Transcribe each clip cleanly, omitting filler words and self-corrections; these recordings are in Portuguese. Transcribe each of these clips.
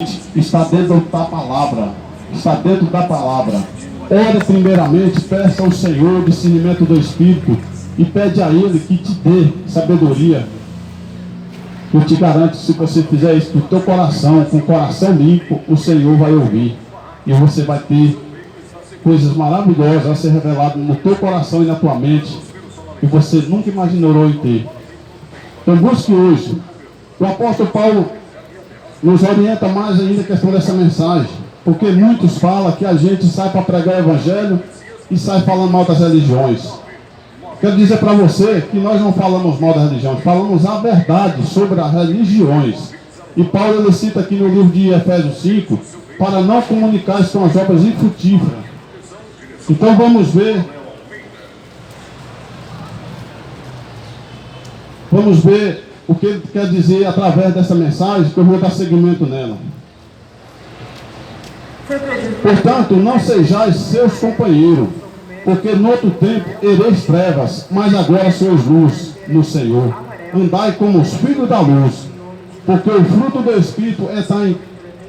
está dentro da palavra. Está dentro da palavra. Ore primeiramente, peça ao Senhor discernimento do Espírito e pede a Ele que te dê sabedoria. Eu te garanto, se você fizer isso do teu coração, com o coração limpo, o Senhor vai ouvir. E você vai ter coisas maravilhosas a ser reveladas no teu coração e na tua mente, que você nunca imaginou em ter. Então busque hoje. O apóstolo Paulo nos orienta mais ainda a questão dessa mensagem, porque muitos falam que a gente sai para pregar o Evangelho e sai falando mal das religiões. Quero dizer para você que nós não falamos mal das religiões, falamos a verdade sobre as religiões. E Paulo ele cita aqui no livro de Efésios 5, para não comunicar com as obras infrutíferas. Então vamos ver o que ele quer dizer através dessa mensagem, que eu vou dar seguimento nela. Portanto, não sejais seus companheiros, porque no outro tempo ereis trevas, mas agora sois luz no Senhor. Andai como os filhos da luz, porque o fruto do Espírito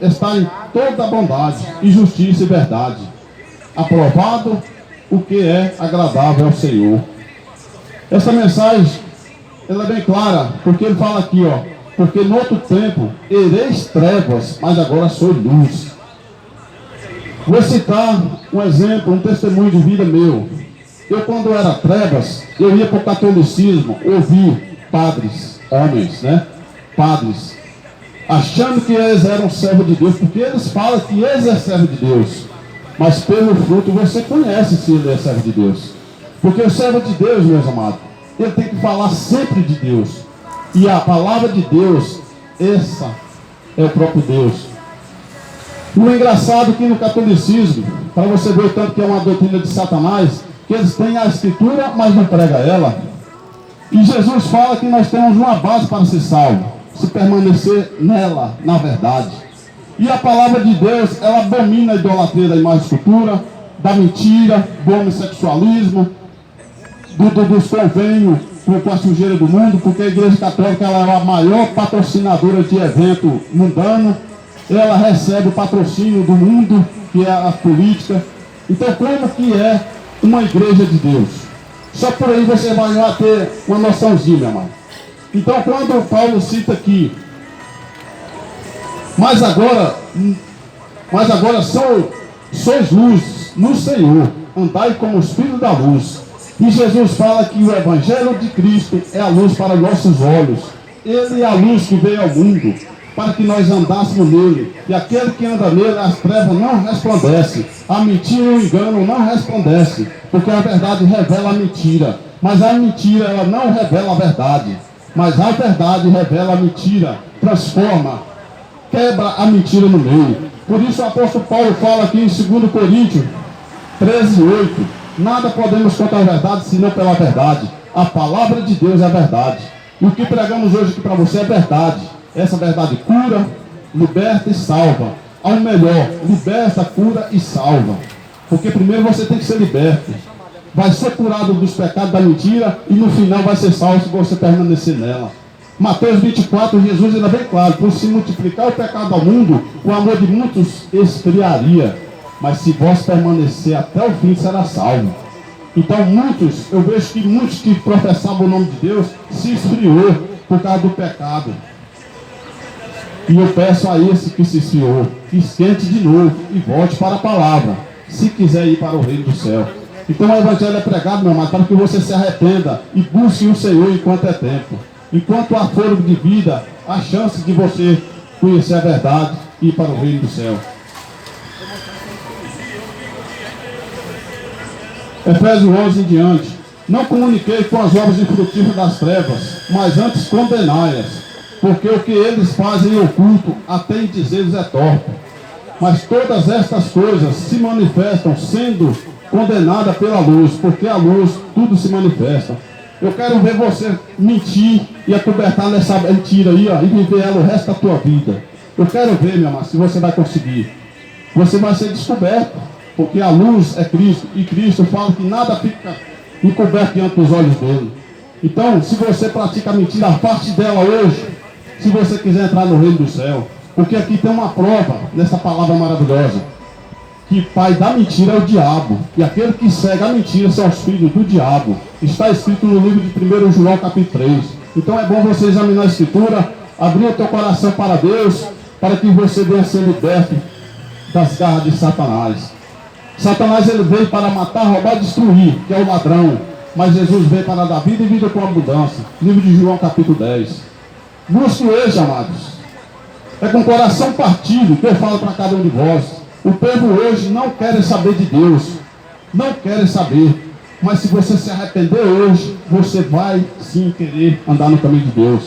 está em toda bondade e justiça e verdade, aprovado o que é agradável ao Senhor. Essa mensagem ela é bem clara, porque ele fala aqui, porque no outro tempo ereis trevas, mas agora sois luz. Vou citar um exemplo, um testemunho de vida meu. Eu, quando era trevas, eu ia para o catolicismo ouvir padres, homens, padres, achando que eles eram servos de Deus, porque eles falam que eles são servos de Deus, mas pelo fruto você conhece se ele é servo de Deus. Porque o servo de Deus, meus amados, ele tem que falar sempre de Deus, e a palavra de Deus, essa é o próprio Deus. O engraçado é que no catolicismo, para você ver o tanto que é uma doutrina de Satanás, que eles têm a escritura, mas não pregam ela. E Jesus fala que nós temos uma base para ser salvo, se permanecer nela, na verdade. E a palavra de Deus, ela abomina a idolatria da imagem de escultura, da mentira, do homossexualismo, dos convênios com a sujeira do mundo, porque a Igreja Católica ela é a maior patrocinadora de evento mundano. Ela recebe o patrocínio do mundo, que é a política. Então, como que é uma igreja de Deus? Só por aí você vai lá ter uma noçãozinha, meu irmão. Então, quando Paulo cita aqui, mas agora sois luz no Senhor, andai como os filhos da luz. E Jesus fala que o Evangelho de Cristo é a luz para nossos olhos. Ele é a luz que veio ao mundo, para que nós andássemos nele. E aquele que anda nele, as trevas não resplandecem. A mentira e o engano não resplandecem, porque a verdade revela a mentira. Mas a mentira, ela não revela a verdade. Mas a verdade revela a mentira, transforma, quebra a mentira no meio. Por isso o apóstolo Paulo fala aqui em 2 Coríntios 13:8. Nada podemos contra a verdade, senão pela verdade. A palavra de Deus é a verdade. E o que pregamos hoje aqui para você é verdade. Essa verdade cura, liberta e salva. Ao melhor, liberta, cura e salva. Porque primeiro você tem que ser liberto. Vai ser curado dos pecados da mentira e no final vai ser salvo se você permanecer nela. Mateus 24, Jesus ainda bem claro, por se multiplicar o pecado ao mundo, o amor de muitos esfriaria. Mas se vós permanecer até o fim, será salvo. Então eu vejo que muitos que professavam o nome de Deus se esfriou por causa do pecado. E eu peço a esse que se esfriou, que esquente de novo e volte para a palavra, se quiser ir para o reino do céu. Então o Evangelho é pregado, meu amado, para que você se arrependa e busque o Senhor enquanto é tempo. Enquanto há fôlego de vida, há chance de você conhecer a verdade e ir para o reino do céu. Efésios 11 em diante. Não comuniquei com as obras infrutíferas das trevas, mas antes condenai-as, porque o que eles fazem em oculto, até em dizeres é torpe. Mas todas estas coisas se manifestam sendo condenadas pela luz, porque a luz tudo se manifesta. Eu quero ver você mentir e acobertar nessa mentira aí, e viver ela o resto da tua vida. Eu quero ver, meu amado, se você vai conseguir. Você vai ser descoberto, porque a luz é Cristo, e Cristo fala que nada fica encoberto diante dos olhos dele. Então, se você pratica a mentira, afaste dela hoje, se você quiser entrar no reino do céu. Porque aqui tem uma prova nessa palavra maravilhosa, que pai da mentira é o diabo, e aquele que segue a mentira são os filhos do diabo. Está escrito no livro de 1 João capítulo 3. Então é bom você examinar a escritura, abrir o teu coração para Deus, para que você venha ser liberto das garras de Satanás. Satanás ele veio para matar, roubar e destruir, que é o ladrão. Mas Jesus veio para dar vida e vida com abundância. Livro de João capítulo 10. Busque hoje, amados. É com o coração partido que eu falo para cada um de vós. O povo hoje não quer saber de Deus. Não quer saber. Mas se você se arrepender hoje, você vai sim querer andar no caminho de Deus.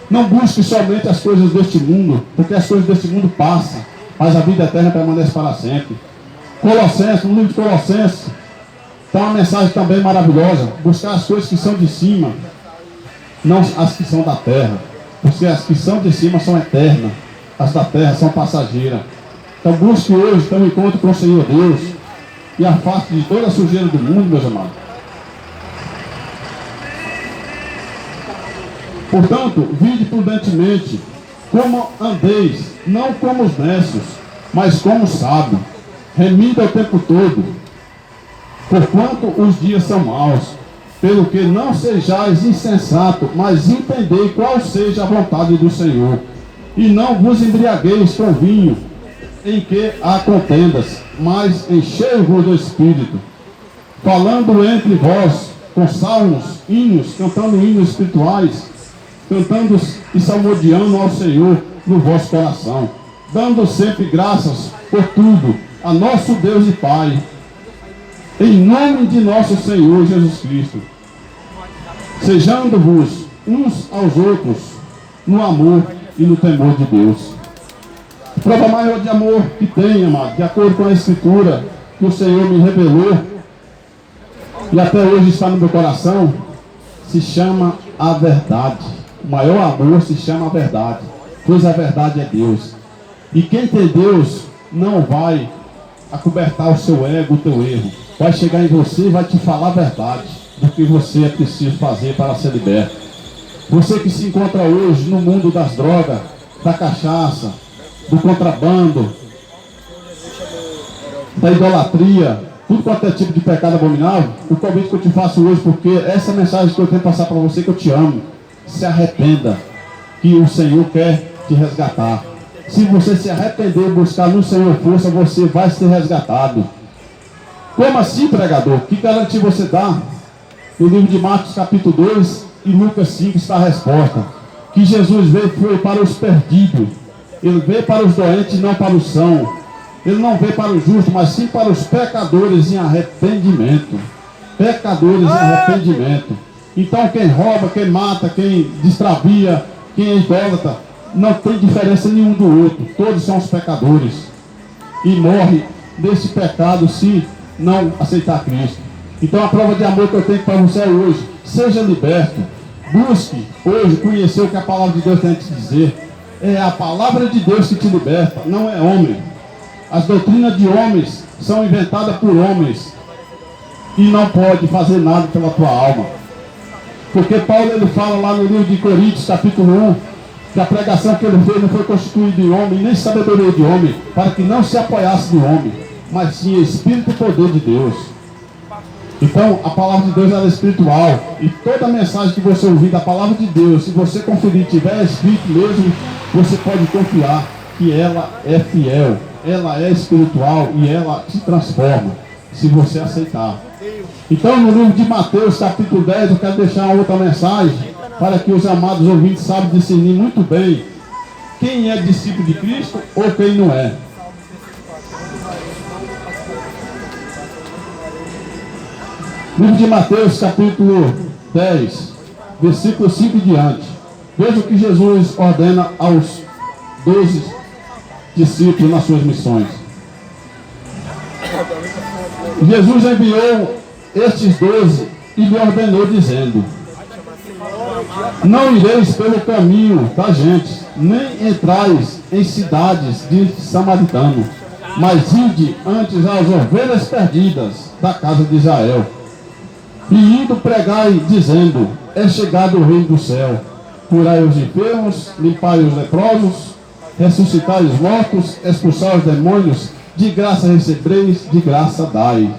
Não busque somente as coisas deste mundo, porque as coisas deste mundo passam, mas a vida eterna permanece para sempre. Colossenses, no livro de Colossenses, tem uma mensagem também maravilhosa. Buscar as coisas que são de cima, não as que são da terra. Porque as que são de cima são eternas, as da terra são passageiras. Então busque hoje ter um encontro com o Senhor Deus e afaste de toda a sujeira do mundo, meus amados. Portanto, vinde prudentemente, como andeis, não como os necios, mas como os sábios, remindo o tempo todo, porquanto os dias são maus, pelo que não sejais insensato, mas entendei qual seja a vontade do Senhor, e não vos embriagueis com vinho, em que há contendas, mas enchei-vos do Espírito, falando entre vós com salmos, hinos, cantando hinos espirituais, cantando e salmodiando ao Senhor no vosso coração, dando sempre graças por tudo a nosso Deus e Pai, em nome de nosso Senhor Jesus Cristo, sejando-vos uns aos outros no amor e no temor de Deus. A prova maior de amor que tem, amado, de acordo com a Escritura que o Senhor me revelou e até hoje está no meu coração, se chama a verdade. O maior amor se chama a verdade, pois a verdade é Deus. E quem tem Deus não vai acobertar o seu ego, o teu erro. Vai chegar em você e vai te falar a verdade do que você é preciso fazer para ser liberto. Você que se encontra hoje no mundo das drogas, da cachaça, do contrabando, da idolatria, tudo quanto é tipo de pecado abominável, o convite que eu te faço hoje, porque essa mensagem que eu tenho que passar para você, que eu te amo, se arrependa, que o Senhor quer te resgatar. Se você se arrepender e buscar no Senhor força, você vai ser resgatado. Como assim, pregador? Que garantia você dá? No livro de Marcos capítulo 2 e Lucas 5 está a resposta. Que Jesus veio foi para os perdidos. Ele veio para os doentes, não para os sãos. Ele não veio para os justos, mas sim para os pecadores em arrependimento. Pecadores em arrependimento. Então quem rouba, quem mata, quem destravia, quem é idólatra, não tem diferença nenhum do outro. Todos são os pecadores. E morre desse pecado se não aceitar Cristo. Então a prova de amor que eu tenho para você hoje, seja liberto. Busque hoje conhecer o que a palavra de Deus tem a te dizer. É a palavra de Deus que te liberta, não é homem. As doutrinas de homens são inventadas por homens e não pode fazer nada pela tua alma. Porque Paulo ele fala lá no livro de Coríntios capítulo 1 que a pregação que ele fez não foi constituída de homem, nem sabedoria de homem, para que não se apoiasse no homem, mas sim espírito e poder de Deus. Então a palavra de Deus ela é espiritual, e toda a mensagem que você ouvir da palavra de Deus, se você conferir, tiver escrito mesmo, você pode confiar que ela é fiel, ela é espiritual e ela te transforma, se você aceitar. Então no livro de Mateus capítulo 10 eu quero deixar uma outra mensagem para que os amados ouvintes saibam discernir muito bem quem é discípulo de Cristo ou quem não é. Livro de Mateus capítulo 10 versículo 5 em diante. Veja o que Jesus ordena aos 12 discípulos nas suas missões. Jesus enviou estes 12 e lhe ordenou dizendo: não ireis pelo caminho da gente, nem entrais em cidades de samaritanos, mas ide antes às ovelhas perdidas da casa de Israel. E indo pregai, dizendo: é chegado o reino do céu. Curai os enfermos, limpai os leprosos, ressuscitar os mortos, expulsar os demônios, de graça recebereis, de graça dai.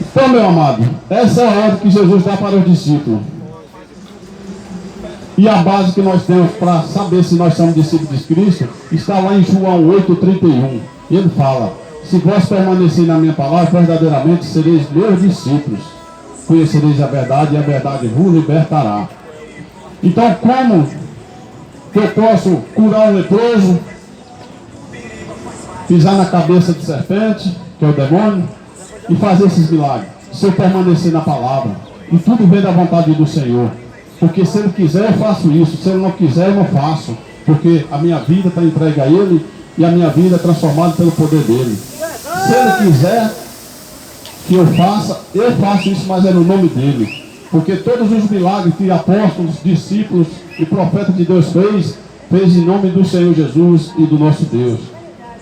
Então, meu amado, essa é a ordem que Jesus dá para os discípulos. E a base que nós temos para saber se nós somos discípulos de Cristo está lá em João 8,31. Ele fala: se vós permanecerem na minha palavra, verdadeiramente sereis meus discípulos. Conhecereis a verdade e a verdade vos libertará. Então, como que eu posso curar um leproso, pisar na cabeça de serpente, que é o demônio, e fazer esses milagres? Se eu permanecer na palavra. E tudo vem da vontade do Senhor. Porque se Ele quiser, eu faço isso. Se Ele não quiser, eu não faço. Porque a minha vida está entregue a Ele e a minha vida é transformada pelo poder dEle. Se Ele quiser que eu faço isso, mas é no nome dEle. Porque todos os milagres que apóstolos, discípulos e profetas de Deus fez em nome do Senhor Jesus e do nosso Deus.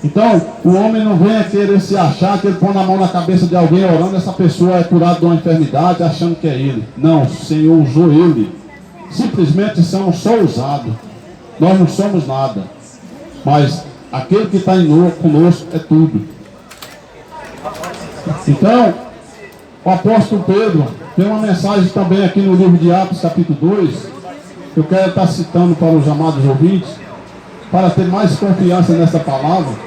Então, o homem não vem querer se achar que ele põe a mão na cabeça de alguém orando, essa pessoa é curada de uma enfermidade, achando que é ele. Não, o Senhor usou ele. Simplesmente somos só usados. Nós não somos nada. Mas aquele que está conosco é tudo. Então, o apóstolo Pedro tem uma mensagem também aqui no livro de Atos, capítulo 2. Eu quero estar citando para os amados ouvintes, para ter mais confiança nessa palavra.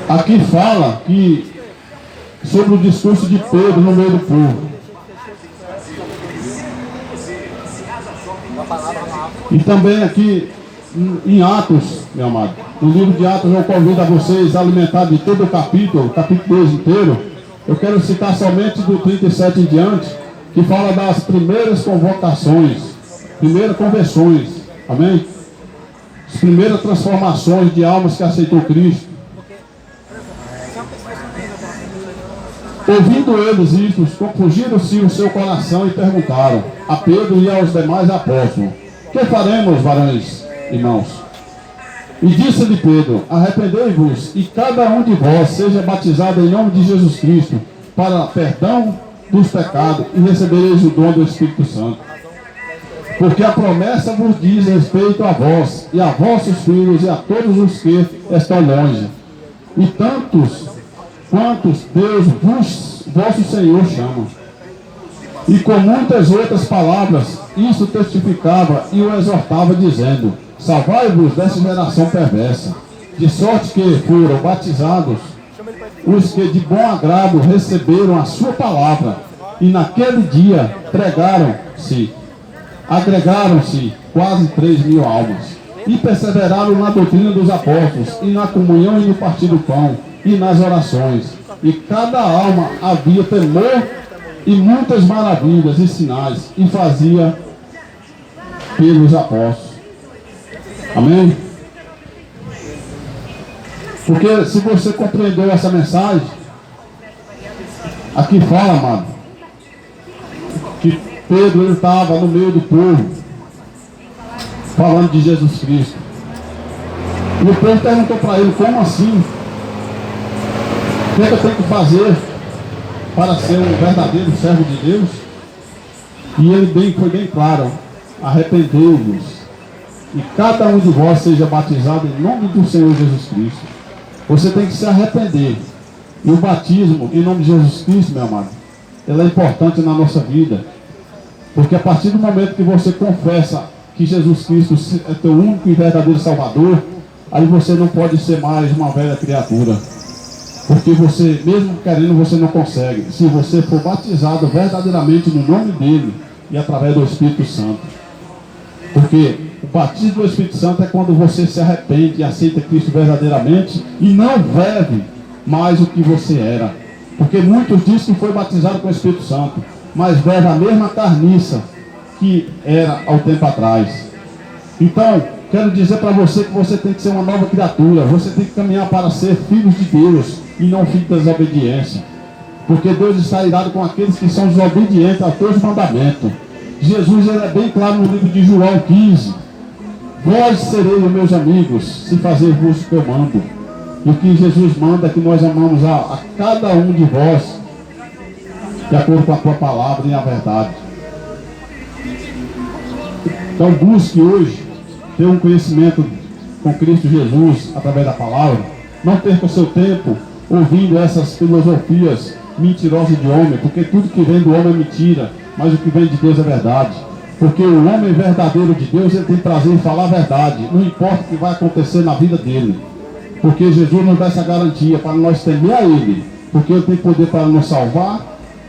Aqui fala que sobre o discurso de Pedro no meio do povo. E também aqui em Atos, meu amado, no livro de Atos eu convido a vocês a alimentar de todo o capítulo 2 inteiro. Eu quero citar somente do 37 em diante, que fala das primeiras convocações, primeiras conversões, amém? As primeiras transformações de almas que aceitou Cristo. Ouvindo eles isso, compungiram-se o seu coração e perguntaram a Pedro e aos demais apóstolos: que faremos, varões, irmãos? E disse-lhe Pedro: arrependei-vos e cada um de vós seja batizado em nome de Jesus Cristo para perdão dos pecados e recebereis o dom do Espírito Santo. Porque a promessa vos diz respeito a vós e a vossos filhos e a todos os que estão longe, e tantos quantos Deus vosso Senhor chama. E com muitas outras palavras isso testificava e o exortava, dizendo: salvai-vos dessa geração perversa. De sorte que foram batizados os que de bom agrado receberam a sua palavra, e naquele dia agregaram-se quase 3.000 almas, e perseveraram na doutrina dos apóstolos, e na comunhão e no partir do pão, e nas orações. E cada alma havia temor e muitas maravilhas e sinais, e fazia pelos apóstolos. Amém? Porque se você compreendeu essa mensagem, aqui fala, amado, que Pedro estava no meio do povo, falando de Jesus Cristo. E o povo perguntou para ele: como assim? O que eu tenho que fazer para ser um verdadeiro servo de Deus? E ele foi bem claro: arrependei-vos e cada um de vós seja batizado em nome do Senhor Jesus Cristo. Você tem que se arrepender. E o batismo em nome de Jesus Cristo, meu amado, ele é importante na nossa vida. Porque a partir do momento que você confessa que Jesus Cristo é teu único e verdadeiro Salvador, aí você não pode ser mais uma velha criatura. Porque você, mesmo querendo, você não consegue. Se você for batizado verdadeiramente no nome dele e através do Espírito Santo. Porque o batismo do Espírito Santo é quando você se arrepende e aceita Cristo verdadeiramente e não vive mais o que você era. Porque muitos dizem que foi batizado com o Espírito Santo, mas vive a mesma carniça que era ao tempo atrás. Então, quero dizer para você que você tem que ser uma nova criatura. Você tem que caminhar para ser filhos de Deus e não filhos da desobediência. Porque Deus está irado com aqueles que são desobedientes a todos os mandamentos. Jesus ele é bem claro no livro de João 15. Vós sereis meus amigos, se fazer-vos o que eu mando. E o que Jesus manda é que nós amamos a cada um de vós de acordo com a tua palavra e a verdade. Então busque hoje ter um conhecimento com Cristo Jesus através da palavra. Não perca o seu tempo ouvindo essas filosofias mentirosas de homem, porque tudo que vem do homem é mentira, mas o que vem de Deus é verdade. Porque o homem verdadeiro de Deus, ele tem prazer em falar a verdade, não importa o que vai acontecer na vida dele, porque Jesus nos dá essa garantia para nós temer a Ele, porque Ele tem poder para nos salvar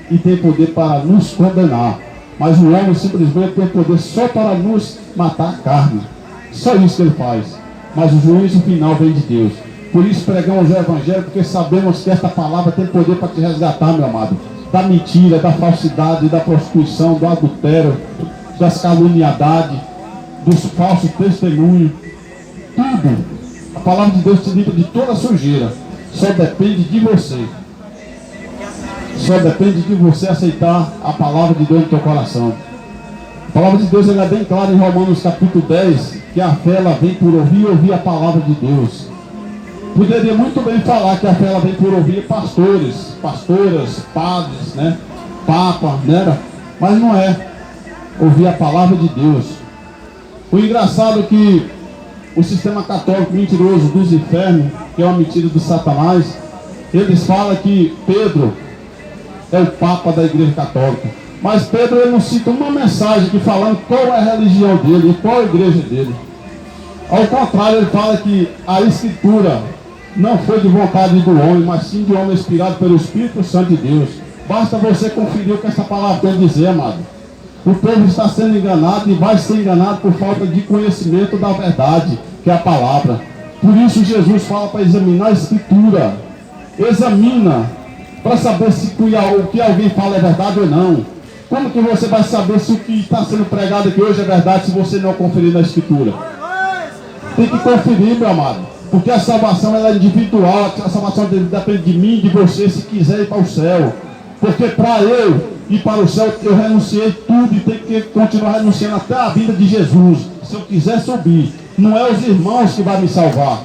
e tem poder para nos condenar. Mas o homem simplesmente tem poder só para nos matar a carne, só isso que ele faz. Mas o juízo final vem de Deus. Por isso pregamos o Evangelho, porque sabemos que esta palavra tem poder para te resgatar, meu amado, da mentira, da falsidade, da prostituição, do adultério, das caluniadades, dos falsos testemunhos, tudo. A palavra de Deus te livra de toda a sujeira. Só depende de você. Só depende de você aceitar a palavra de Deus no teu coração. A palavra de Deus é bem clara em Romanos capítulo 10, que a fé ela vem por ouvir e ouvir a palavra de Deus. Poderia muito bem falar que a fé ela vem por ouvir pastores, pastoras, padres, né? Papa, né? Mas não é. Ouvir a palavra de Deus. O engraçado é que o sistema católico mentiroso dos infernos, que é uma mentira do Satanás, eles falam que Pedro é o Papa da Igreja Católica. Mas Pedro ele não cita uma mensagem que falando qual é a religião dele e qual é a igreja dele. Ao contrário, ele fala que a Escritura não foi de vontade do homem, mas sim de homem inspirado pelo Espírito Santo de Deus. Basta você conferir o que essa palavra quer dizer, amado. O povo está sendo enganado e vai ser enganado por falta de conhecimento da verdade, que é a palavra. Por isso Jesus fala para examinar a Escritura. Examina, para saber se o que alguém fala é verdade ou não. Como que você vai saber se o que está sendo pregado aqui hoje é verdade se você não conferir na Escritura? Tem que conferir, meu amado. Porque a salvação ela é individual, a salvação depende de mim, de você, se quiser ir para o céu. Porque para eu ir para o céu, eu renunciei tudo e tenho que continuar renunciando até a vida de Jesus. Se eu quiser subir, não é os irmãos que vão me salvar,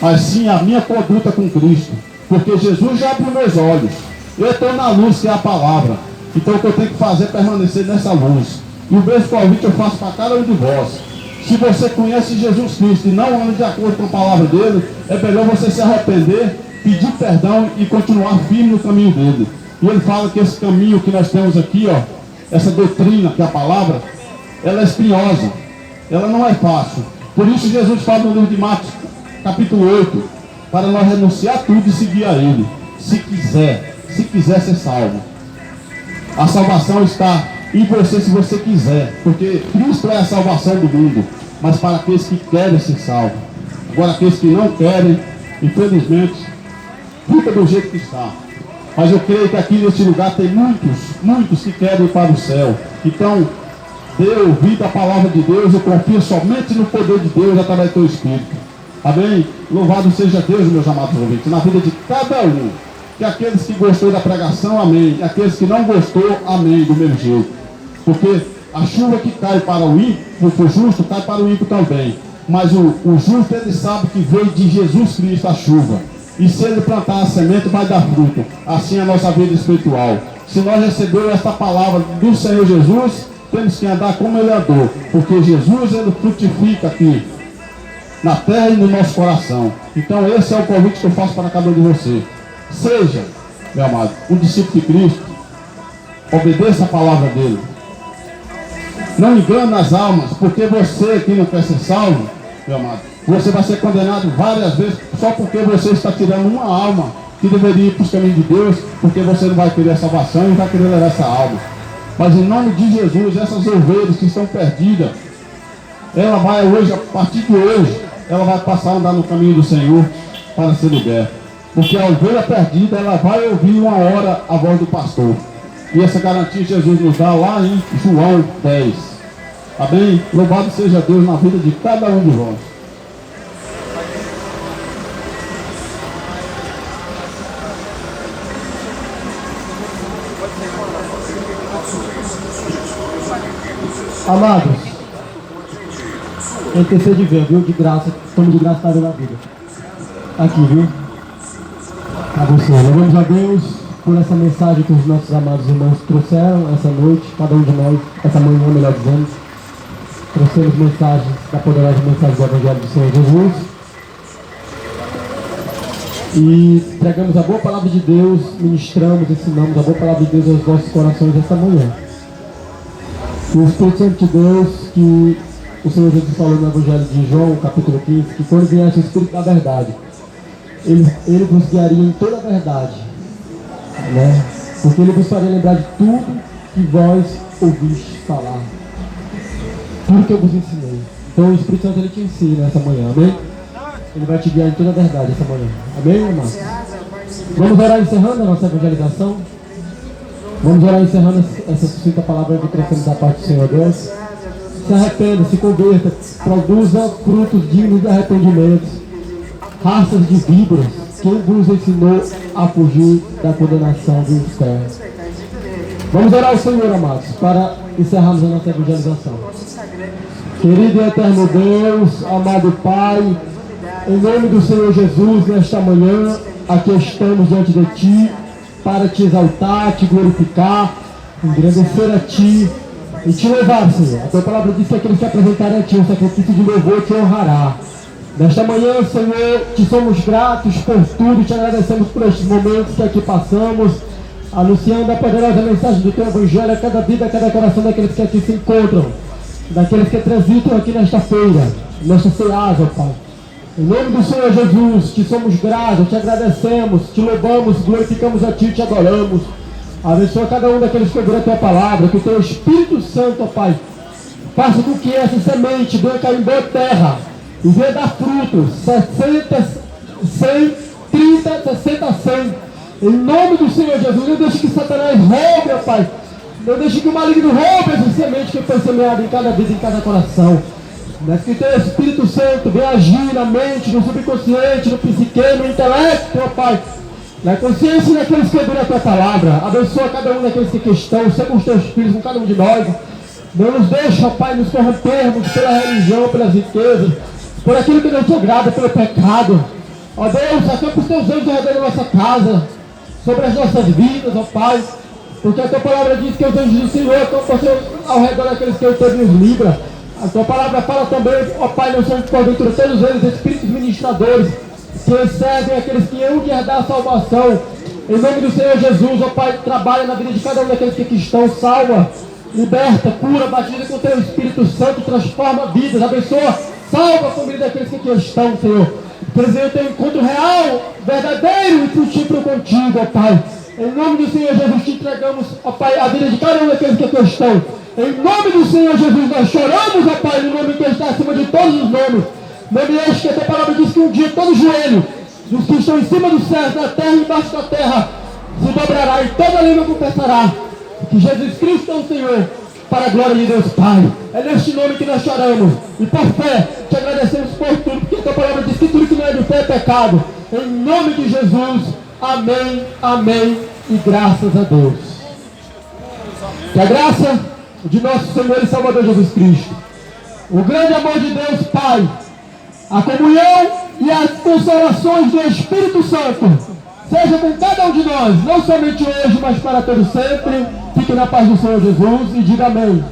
mas sim a minha conduta com Cristo. Porque Jesus já abriu meus olhos. Eu estou na luz, que é a palavra. Então o que eu tenho que fazer é permanecer nessa luz. E o mesmo convite eu faço para cada um de vós. Se você conhece Jesus Cristo e não anda de acordo com a palavra dele, é melhor você se arrepender, pedir perdão e continuar firme no caminho dele. E ele fala que esse caminho que nós temos aqui, ó, essa doutrina que é a palavra, ela é espinhosa, ela não é fácil. Por isso Jesus fala no livro de Marcos, capítulo 8, para nós renunciar tudo e seguir a ele, se quiser ser salvo. A salvação está em você se você quiser, porque Cristo é a salvação do mundo, mas para aqueles que querem ser salvos. Agora aqueles que não querem, infelizmente, fica do jeito que está. Mas eu creio que aqui neste lugar tem muitos que querem ir para o céu. Então, dê ouvido à palavra de Deus e confia somente no poder de Deus através do teu Espírito. Amém? Louvado seja Deus, meus amados ouvintes, na vida de cada um. Que aqueles que gostou da pregação, amém. E aqueles que não gostou, amém, do mesmo jeito. Porque a chuva que cai para o ímpio, o justo, cai para o ímpio também. Mas o justo, ele sabe que veio de Jesus Cristo a chuva. E se ele plantar a semente, vai dar fruto. Assim é a nossa vida espiritual. Se nós recebemos esta palavra do Senhor Jesus, temos que andar como ele andou. Porque Jesus, ele frutifica aqui, na terra e no nosso coração. Então esse é o convite que eu faço para cada um de vocês. Seja, meu amado, um discípulo de Cristo. Obedeça a palavra dele. Não engane as almas, porque você que não quer ser salvo, meu amado, você vai ser condenado várias vezes só porque você está tirando uma alma que deveria ir para os caminhos de Deus, porque você não vai querer a salvação e vai querer levar essa alma. Mas em nome de Jesus, essas ovelhas que estão perdidas, ela vai hoje, a partir de hoje, ela vai passar a andar no caminho do Senhor para ser liberta. Porque a ovelha perdida, ela vai ouvir uma hora a voz do pastor. E essa garantia Jesus nos dá lá em João 10. Amém? Louvado seja Deus na vida de cada um de vós. Amados, intercede ver, viu? De graça, estamos de graça na vida. Aqui, viu? A você, louvamos a Deus por essa mensagem que os nossos amados irmãos trouxeram essa noite, cada um de nós, essa manhã, melhor dizendo, trouxemos mensagens, da poderosa mensagem do Evangelho do Senhor Jesus. E pregamos a boa palavra de Deus, ministramos, ensinamos a boa palavra de Deus aos nossos corações esta manhã. E o Espírito Santo de Deus, que o Senhor Jesus falou no Evangelho de João, capítulo 15, que quando viesse o Espírito da verdade, ele vos guiaria em toda a verdade, né? Porque ele vos faria lembrar de tudo que vós ouvistes falar, tudo que eu vos ensinei. Então o Espírito Santo ele te ensina essa manhã, amém? Ele vai te guiar em toda a verdade essa manhã, amém, irmãos? Vamos orar encerrando a nossa evangelização. Vamos orar encerrando essa sucinta palavra que trouxemos da parte do Senhor Deus. Se arrependa, se converta, produza frutos dignos de arrependimento. Raças de víboras, quem vos ensinou a fugir da condenação do inferno? Vamos orar ao Senhor, amados, para encerrarmos a nossa evangelização. Querido e eterno Deus, amado Pai, em nome do Senhor Jesus, nesta manhã, aqui estamos diante de Ti, para Te exaltar, Te glorificar, engrandecer a Ti e Te louvar, Senhor. A Tua palavra diz que aquele que apresentará a Ti um sacrifício de louvor Te honrará. Nesta manhã, Senhor, Te somos gratos por tudo e Te agradecemos por estes momentos que aqui passamos, anunciando a poderosa mensagem do Teu Evangelho a cada vida, a cada coração daqueles que aqui se encontram, daqueles que transitam aqui nesta feira, nesta ceasa, ó Pai. Em nome do Senhor Jesus, Te somos gratos, Te agradecemos, Te louvamos, glorificamos a Ti, Te adoramos. Abençoa cada um daqueles que ouviram a Tua palavra, que o Teu Espírito Santo, ó Pai, faça com que essa semente venha cair em boa terra e venha dar frutos, 60, 100, 30, 60, 100. Em nome do Senhor Jesus, não deixe que Satanás roube, ó Pai. Não deixe que o maligno roube essa semente que foi semeada em cada vida, em cada coração. Mas que o Teu Espírito Santo venha agir na mente, no subconsciente, no psique, no intelecto, ó Pai. Na consciência daqueles que ouviram a Tua palavra. Abençoa cada um daqueles que aqui estão, seja com os Teus filhos, com cada um de nós. Não nos deixa, ó Pai, nos corrompermos pela religião, pelas riquezas, por aquilo que não Te agrada, pelo pecado. Ó Deus, acampa os Teus anjos ao redor da nossa casa, sobre as nossas vidas, ó Pai. Porque a Tua palavra diz que os anjos do Senhor acampam ao redor daqueles que o Teu nos livra. A Tua palavra fala também, ó Pai, não são porventura todos eles espíritos ministradores que servem aqueles que hão de herdar a salvação. Em nome do Senhor Jesus, ó Pai, trabalha na vida de cada um daqueles que aqui estão, salva, liberta, cura, batiza com o Teu Espírito Santo, transforma vidas, abençoa, salva a família daqueles que aqui estão, Senhor. Que eles venham ter um encontro real, verdadeiro e frutífero contigo, ó Pai. Em nome do Senhor Jesus, Te entregamos, ó Pai, a vida de cada um daqueles que aqui estão. Em nome do Senhor Jesus, nós choramos, ó Pai, no nome que está acima de todos os nomes. Nome este que a Tua palavra diz que um dia todo joelho dos que estão em cima dos céus, na terra e embaixo da terra, se dobrará e toda língua confessará que Jesus Cristo é o Senhor, para a glória de Deus Pai. É neste nome que nós choramos e por fé Te agradecemos por tudo, porque a Tua palavra diz que tudo que não é de fé é pecado. Em nome de Jesus, amém, amém e graças a Deus. Que a graça de nosso Senhor e Salvador Jesus Cristo, o grande amor de Deus Pai, a comunhão e as consolações do Espírito Santo seja com cada um de nós, não somente hoje, mas para todo sempre. Fique na paz do Senhor Jesus e diga amém.